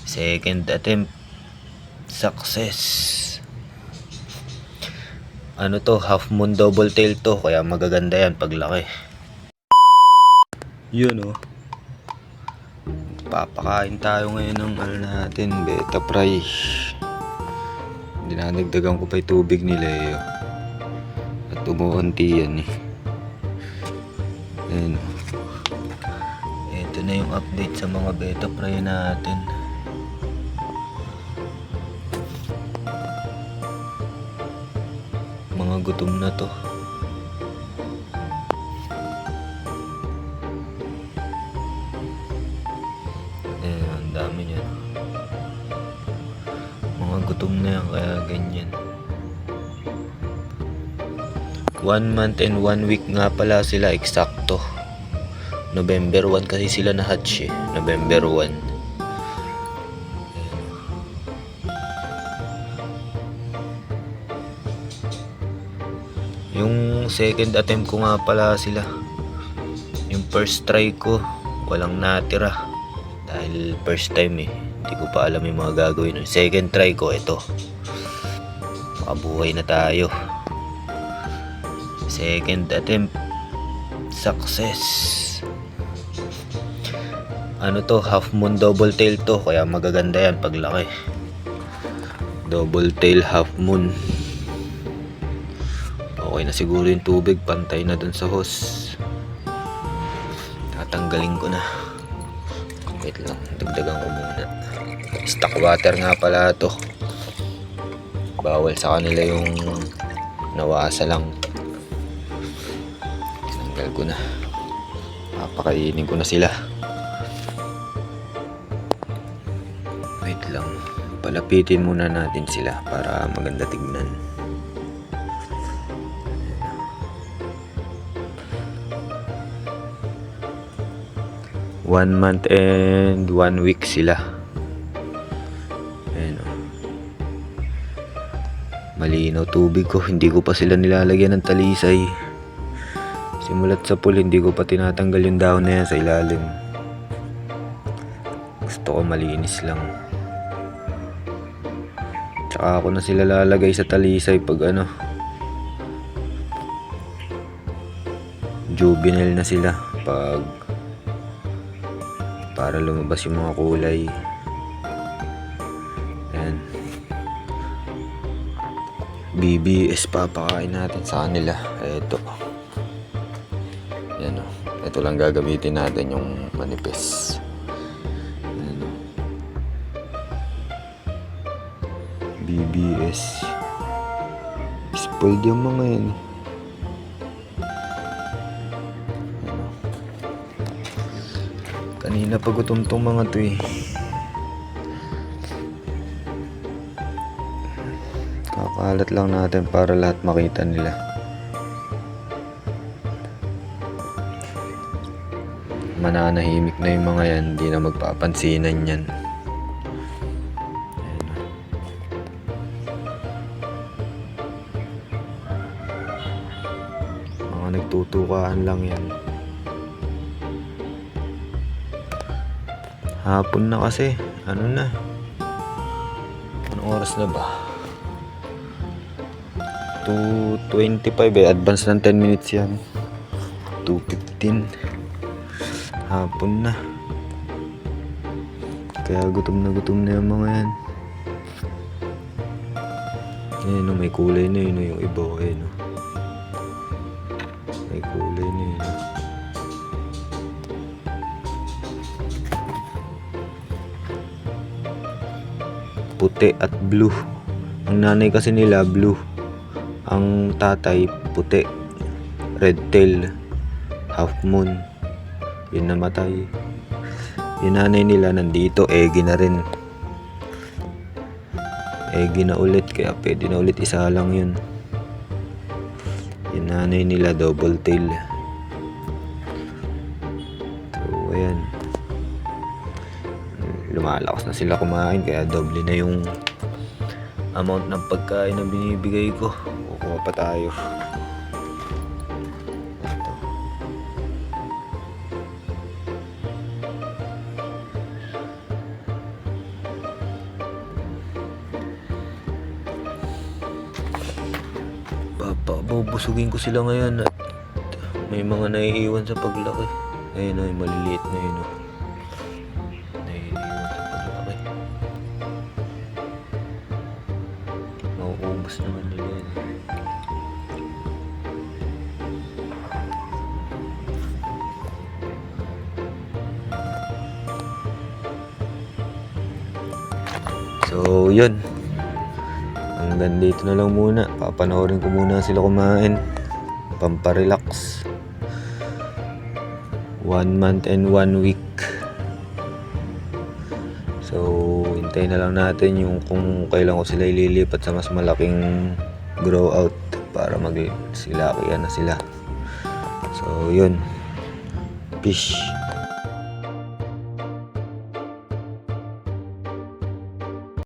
Second attempt, success. Ano to, half moon double tail to, kaya magaganda yan paglaki. Yun oh. Papakain tayo ngayon ng natin, beta fry. Dinadagdagan ko pa yung tubig nila eh. At umuunti yan eh. Ayan oh. Ito na yung update sa mga beta fry natin. Mga gutom na to. Ayan, ang dami niya. Mga gutom na yan, kaya ganyan. 1 month and 1 week nga pala sila eksakto. November 1 kasi sila na-hatch eh. November 1. Yung second attempt ko nga pala sila. Yung first try ko, walang natira. Dahil first time eh. Hindi ko pa alam yung mga gagawin. Second try ko, ito. Makabuhay na tayo. Second attempt, success. Ano to, half moon double tail to, kaya magaganda yan paglaki. Double tail half moon. Okay na siguro yung tubig, pantay na dun sa hose. Tatanggalin ko na. Wait lang, dagdagan ko muna. Stock water nga pala to. Bawal sa kanila yung nawasa lang. Tanggal ko na. Papakainin ko na sila. Wait lang, palapitin muna natin sila para maganda tignan. 1 month and 1 week sila. Ayan o. Malinaw tubig ko. Hindi ko pa sila nilalagyan ng talisay. Simulat sa pool, hindi ko pa tinatanggal yung dahon na yan sa ilalim. Gusto ko malinis lang. Tsaka ako na sila lalagay sa talisay pag ano, juvenile na sila, pag para lumabas yung mga kulay. Ayan. BBS papakain natin sa kanila. Ito. Ayan o. Ito lang gagamitin natin, yung manipis. Ayan o. BBS. Spoiled yung mga yan. Kanina pa gutom tong mga to eh. Kakalat lang natin para lahat makita nila. Mananahimik na yung mga yan, hindi na magpapansinan yan. Mga nagtutukaan lang yan. Hapon na kasi. Ano na? Anong oras na ba? 2:25 eh. Advance ng 10 minutes yan. 2:15. Hapon na. Kaya gutom na yung mga yan. Ayan o, may kulay na yun o, yung iba o. Ayan o. May kulay na yun o. Puti at blue. Ang nanay kasi nila blue, ang tatay puti. Red tail, half moon. Yun namatay. Yung nanay nila nandito, eggy na rin. Eggy na ulit, kaya pwede na ulit isa lang yun. Yung nanay nila double tail. So ayan, lumalakas na sila kumain, kaya doble na yung amount ng pagkain na binibigay ko. Kukuha pa tayo. Ito. bubusugin ko sila ngayon at may mga naiiwan sa paglaki. Ayun o, yung maliliit na yun o. Naiiwan sa paglaki. Mauubos naman nila yun. So, yun. Hanggang dito na lang muna. Papanoorin ko muna sila kumain. Pamparelax. 1 month and 1 week. So, hintayin na lang natin yung kung kailan ko sila ililipat sa mas malaking grow out para silaki na sila. So, yun. Fish.